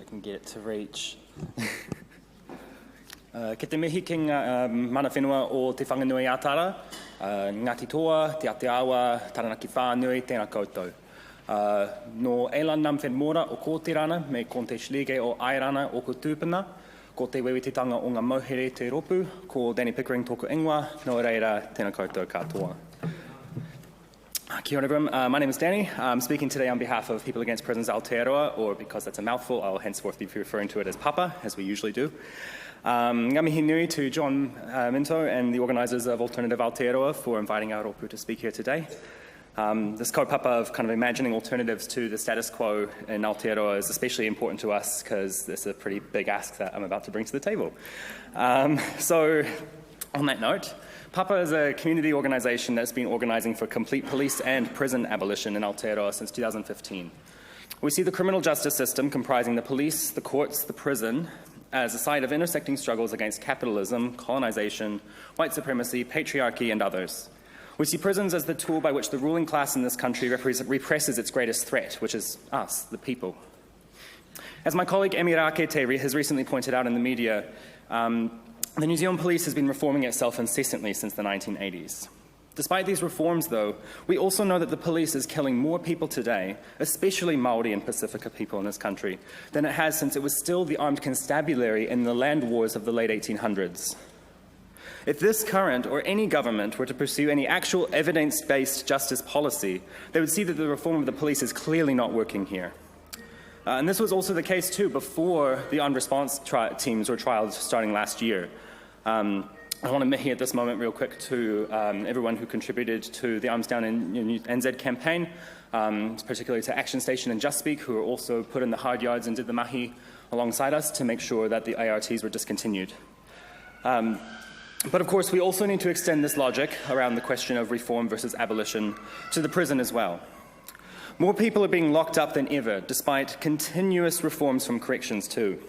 can get it to reach. Ke te mihi ki ngā mana whenua o te whanganui ātara, Ngāti Toa, Te Aotearoa, Taranaki Whānui, tēnā koutou. No Elan Nam Whenmora o Kōtirana, me Konte Schlige o Airana o ko Tūpuna, ko te wewititanga o ngā mauhere te ropu, ko Dani Pickering tōku ingoa, no reira, tēnā koutou katoa. Kia ora everyone, my name is Dani. I'm speaking today on behalf of People Against Prisons Aotearoa, or because that's a mouthful, I'll henceforth be referring to it as Papa, as we usually do. Ngā mihi nui to John Minto and the organisers of Alternative Aotearoa for inviting our rōpū to speak here today. This kaupapa of kind of imagining alternatives to the status quo in Aotearoa is especially important to us because it's a pretty big ask that I'm about to bring to the table. So, on that note, Papa is a community organisation that's been organising for complete police and prison abolition in Aotearoa since 2015. We see the criminal justice system comprising the police, the courts, the prison, as a site of intersecting struggles against capitalism, colonisation, white supremacy, patriarchy, and others. We see prisons as the tool by which the ruling class in this country represses its greatest threat, which is us, the people. As my colleague Emi Rakete has recently pointed out in the media, the New Zealand Police has been reforming itself incessantly since the 1980s. Despite these reforms, though, we also know that the police is killing more people today, especially Māori and Pacifica people in this country, than it has since it was still the armed constabulary in the land wars of the late 1800s. If this current or any government were to pursue any actual evidence-based justice policy, they would see that the reform of the police is clearly not working here. And this was also the case, too, before the armed response teams were trialled starting last year. I want to mihi at this moment real quick to everyone who contributed to the Arms Down in NZ campaign, particularly to Action Station and Just Speak, who were also put in the hard yards and did the mahi alongside us to make sure that the ARTs were discontinued. But of course, we also need to extend this logic around the question of reform versus abolition to the prison as well. More people are being locked up than ever, despite continuous reforms from corrections too.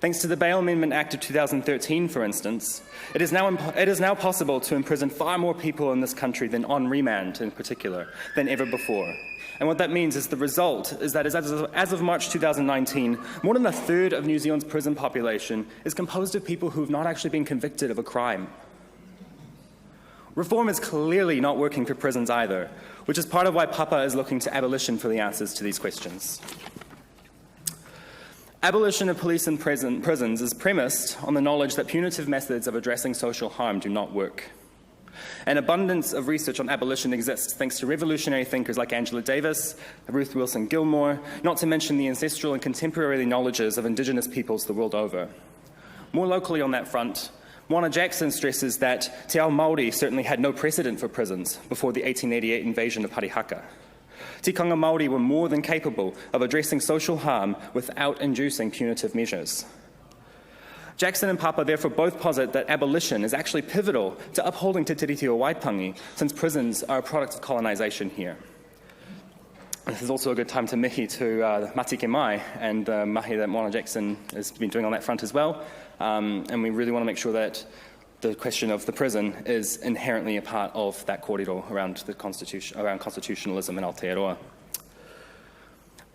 Thanks to the Bail Amendment Act of 2013, for instance, it is now possible to imprison far more people in this country than on remand in particular, than ever before. And what that means is the result is that as of March 2019, more than a third of New Zealand's prison population is composed of people who have not actually been convicted of a crime. Reform is clearly not working for prisons either, which is part of why Papa is looking to abolition for the answers to these questions. Abolition of police and prisons is premised on the knowledge that punitive methods of addressing social harm do not work. An abundance of research on abolition exists thanks to revolutionary thinkers like Angela Davis, Ruth Wilson Gilmore, not to mention the ancestral and contemporary knowledges of Indigenous peoples the world over. More locally on that front, Moana Jackson stresses that Te Ao Māori certainly had no precedent for prisons before the 1888 invasion of Parihaka. Tikanga Māori were more than capable of addressing social harm without inducing punitive measures. Jackson and Papa therefore both posit that abolition is actually pivotal to upholding Te Tiriti o Waitangi, since prisons are a product of colonisation here. This is also a good time to mihi to Matike Mai and the mahi that Moana Jackson has been doing on that front as well. And we really want to make sure that the question of the prison is inherently a part of that kōrero around constitutionalism in Aotearoa.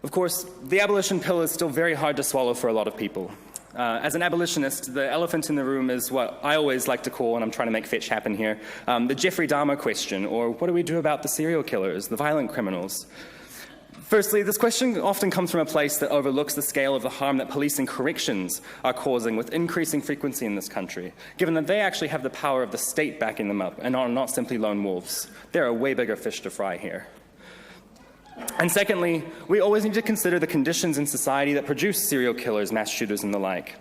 Of course, the abolition pill is still very hard to swallow for a lot of people. As an abolitionist, the elephant in the room is what I always like to call, and I'm trying to make fetch happen here, the Jeffrey Dahmer question, or what do we do about the serial killers, the violent criminals? Firstly, this question often comes from a place that overlooks the scale of the harm that police and corrections are causing with increasing frequency in this country, given that they actually have the power of the state backing them up and are not simply lone wolves. There are way bigger fish to fry here. And secondly, we always need to consider the conditions in society that produce serial killers, mass shooters, and the like.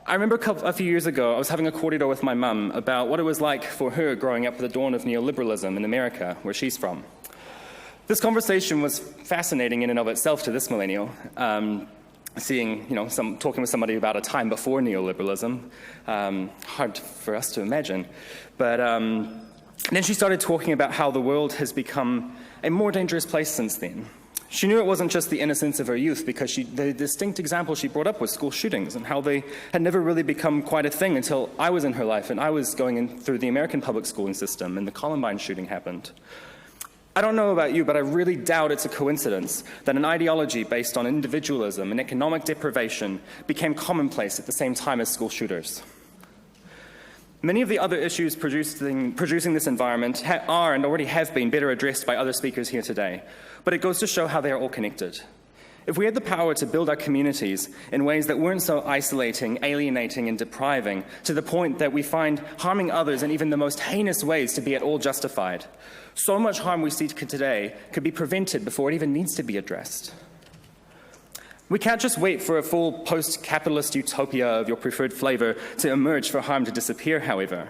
I remember a few years ago, I was having a kōrero with my mum about what it was like for her growing up with the dawn of neoliberalism in America, where she's from. This conversation was fascinating in and of itself to this millennial, talking with somebody about a time before neoliberalism. Hard for us to imagine. But then she started talking about how the world has become a more dangerous place since then. She knew it wasn't just the innocence of her youth, because the distinct example she brought up was school shootings and how they had never really become quite a thing until I was in her life and I was going in through the American public schooling system and the Columbine shooting happened. I don't know about you, but I really doubt it's a coincidence that an ideology based on individualism and economic deprivation became commonplace at the same time as school shooters. Many of the other issues producing this environment are and already have been better addressed by other speakers here today, but it goes to show how they are all connected. If we had the power to build our communities in ways that weren't so isolating, alienating, and depriving, to the point that we find harming others in even the most heinous ways to be at all justified, so much harm we see today could be prevented before it even needs to be addressed. We can't just wait for a full post-capitalist utopia of your preferred flavor to emerge for harm to disappear, however.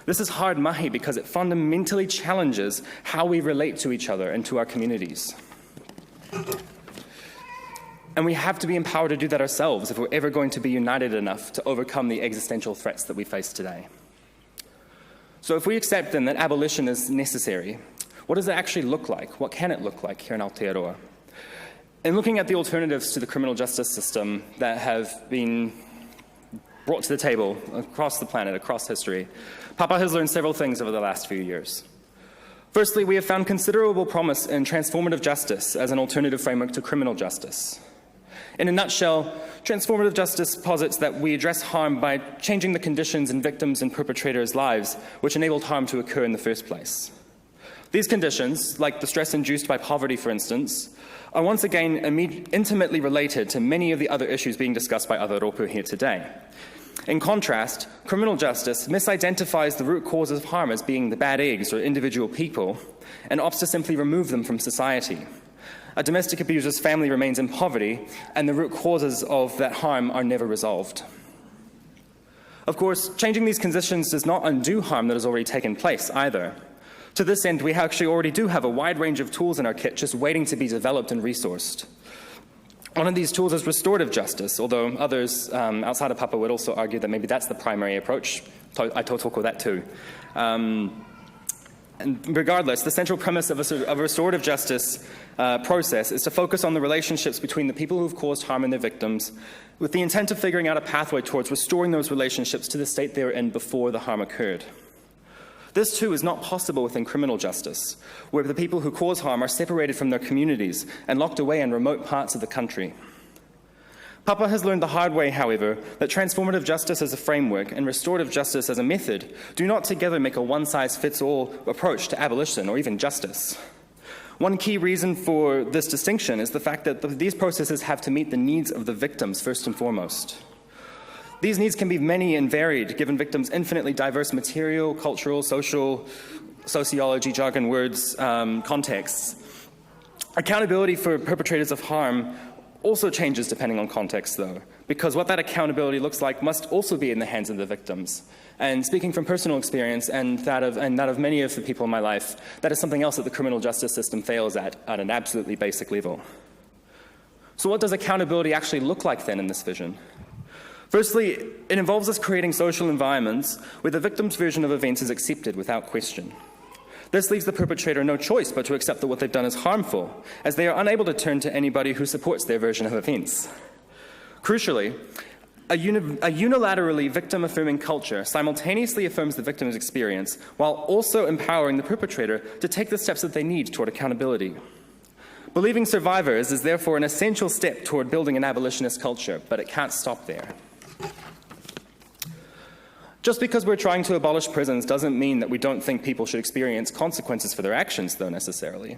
This is hard mahi because it fundamentally challenges how we relate to each other and to our communities. And we have to be empowered to do that ourselves if we're ever going to be united enough to overcome the existential threats that we face today. So if we accept then that abolition is necessary, what does it actually look like? What can it look like here in Aotearoa? In looking at the alternatives to the criminal justice system that have been brought to the table across the planet, across history, Papa has learned several things over the last few years. Firstly, we have found considerable promise in transformative justice as an alternative framework to criminal justice. In a nutshell, transformative justice posits that we address harm by changing the conditions in victims' and perpetrators' lives which enabled harm to occur in the first place. These conditions, like the stress induced by poverty, for instance, are once again intimately related to many of the other issues being discussed by Aotearoa here today. In contrast, criminal justice misidentifies the root causes of harm as being the bad eggs or individual people and opts to simply remove them from society. A domestic abuser's family remains in poverty, and the root causes of that harm are never resolved. Of course, changing these conditions does not undo harm that has already taken place either. To this end, we actually already do have a wide range of tools in our kit just waiting to be developed and resourced. One of these tools is restorative justice, although others outside of Papa would also argue that maybe that's the primary approach. I talk with that too. And regardless, the central premise of a restorative justice process is to focus on the relationships between the people who have caused harm and their victims, with the intent of figuring out a pathway towards restoring those relationships to the state they were in before the harm occurred. This, too, is not possible within criminal justice, where the people who cause harm are separated from their communities and locked away in remote parts of the country. Papa has learned the hard way, however, that transformative justice as a framework and restorative justice as a method do not together make a one-size-fits-all approach to abolition or even justice. One key reason for this distinction is the fact that these processes have to meet the needs of the victims first and foremost. These needs can be many and varied, given victims' infinitely diverse material, cultural, social, sociology, jargon words, contexts. Accountability for perpetrators of harm also changes depending on context, though, because what that accountability looks like must also be in the hands of the victims. And speaking from personal experience and that of many of the people in my life, that is something else that the criminal justice system fails at an absolutely basic level. So what does accountability actually look like then in this vision? Firstly, it involves us creating social environments where the victim's version of events is accepted without question. This leaves the perpetrator no choice but to accept that what they've done is harmful, as they are unable to turn to anybody who supports their version of events. Crucially, a unilaterally victim-affirming culture simultaneously affirms the victim's experience while also empowering the perpetrator to take the steps that they need toward accountability. Believing survivors is therefore an essential step toward building an abolitionist culture, but it can't stop there. Just because we're trying to abolish prisons doesn't mean that we don't think people should experience consequences for their actions, though, necessarily.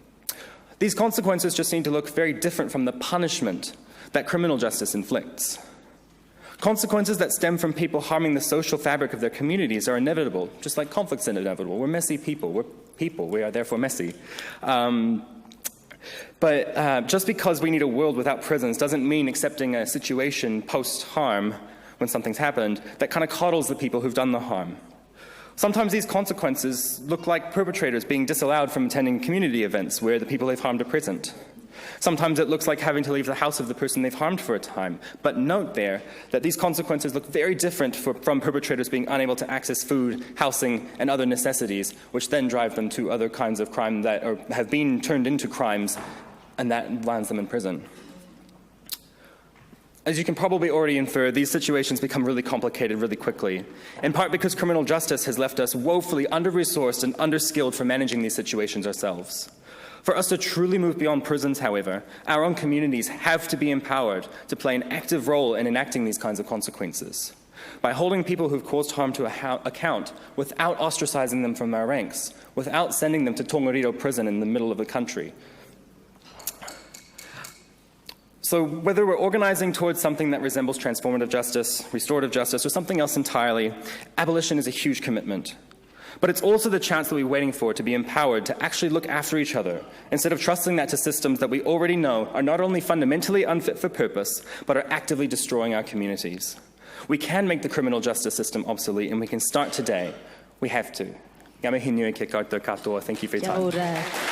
These consequences just need to look very different from the punishment that criminal justice inflicts. Consequences that stem from people harming the social fabric of their communities are inevitable, just like conflicts are inevitable. We're messy people. We're people. We are therefore messy. But just because we need a world without prisons doesn't mean accepting a situation post-harm when something's happened that kind of coddles the people who've done the harm. Sometimes these consequences look like perpetrators being disallowed from attending community events where the people they've harmed are present. Sometimes it looks like having to leave the house of the person they've harmed for a time. But note there that these consequences look very different from perpetrators being unable to access food, housing, and other necessities, which then drive them to other kinds of crime that have been turned into crimes, and that lands them in prison. As you can probably already infer, these situations become really complicated really quickly, in part because criminal justice has left us woefully under-resourced and under-skilled for managing these situations ourselves. For us to truly move beyond prisons, however, our own communities have to be empowered to play an active role in enacting these kinds of consequences. By holding people who've caused harm to account without ostracizing them from our ranks, without sending them to Tongariro prison in the middle of the country. So whether we're organizing towards something that resembles transformative justice, restorative justice, or something else entirely, abolition is a huge commitment. But it's also the chance that we're waiting for to be empowered to actually look after each other, instead of trusting that to systems that we already know are not only fundamentally unfit for purpose, but are actively destroying our communities. We can make the criminal justice system obsolete, and we can start today. We have to. Ngā mihi nui ke koutou katoa. Thank you for your time.